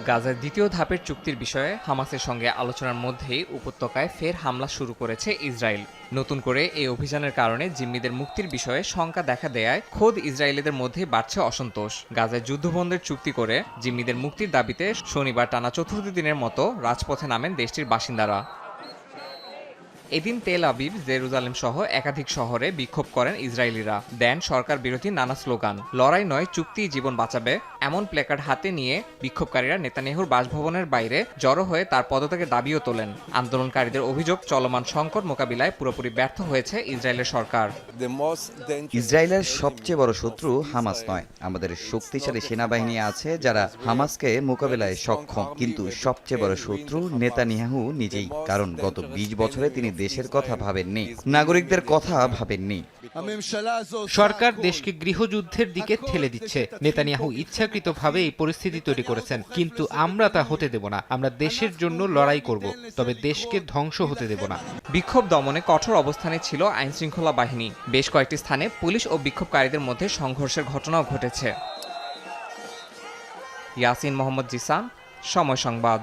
গাজার দ্বিতীয় ধাপের চুক্তির বিষয়ে হামাসের সঙ্গে আলোচনার মধ্যেই উপত্যকায় ফের হামলা শুরু করেছে ইসরায়েল। নতুন করে এই অভিযানের কারণে জিম্মিদের মুক্তির বিষয়ে শঙ্কা দেখা দেয়ায় খোদ ইসরায়েলিদের মধ্যে বাড়ছে অসন্তোষ। গাজায় যুদ্ধবন্ধের চুক্তি করে জিম্মিদের মুক্তির দাবিতে শনিবার টানা চতুর্থ দিনের মতো রাজপথে নামেন দেশটির বাসিন্দারা। এদিন তেল আবিব, জেরুজালেম সহ একাধিক শহরে বিক্ষোভ করেন ইসরায়েলিরা, দেন সরকার বিরোধী নানা স্লোগান। লড়াই নয়, চুক্তি জীবন বাঁচাবে এমন প্ল্যাকার্ড হাতে নিয়ে বিক্ষোভকারীরা নেতানিয়াহুর বাসভবনের বাইরে জড়ো হয়ে তার পদত্যাগের দাবিও তোলেন। আন্দোলনকারীদের অভিযোগ, চলমান সংকট মোকাবিলায় পুরোপুরি ব্যর্থ হয়েছে ইসরায়েলের সরকার। ইসরায়েলের সবচেয়ে বড় শত্রু হামাস নয়, আমাদের শক্তিশালী সেনাবাহিনী আছে যারা হামাসকে মোকাবিলায় সক্ষম, কিন্তু সবচেয়ে বড় শত্রু নেতানিয়াহু নিজেই। কারণ গত ২০ বছরে তিনি দেশের কথা ভাবেননি, নাগরিকদের কথা ভাবেননি। সরকার দেশকে গৃহযুদ্ধের দিকে ঠেলে দিচ্ছে। নেতানিয়াহু ইচ্ছাকৃতভাবে এই পরিস্থিতি তৈরি করেছেন, কিন্তু আমরা তা হতে দেব না। আমরা দেশের জন্য লড়াই করব, তবে দেশকে ধ্বংস হতে দেব না। বিক্ষোভ দমনে কঠোর অবস্থানে ছিল আইনশৃঙ্খলা বাহিনী। বেশ কয়েকটি স্থানে পুলিশ ও বিক্ষোভকারীদের মধ্যে সংঘর্ষের ঘটনাও ঘটেছে। ইয়াসিন মোহাম্মদ জিসান, সময় সংবাদ।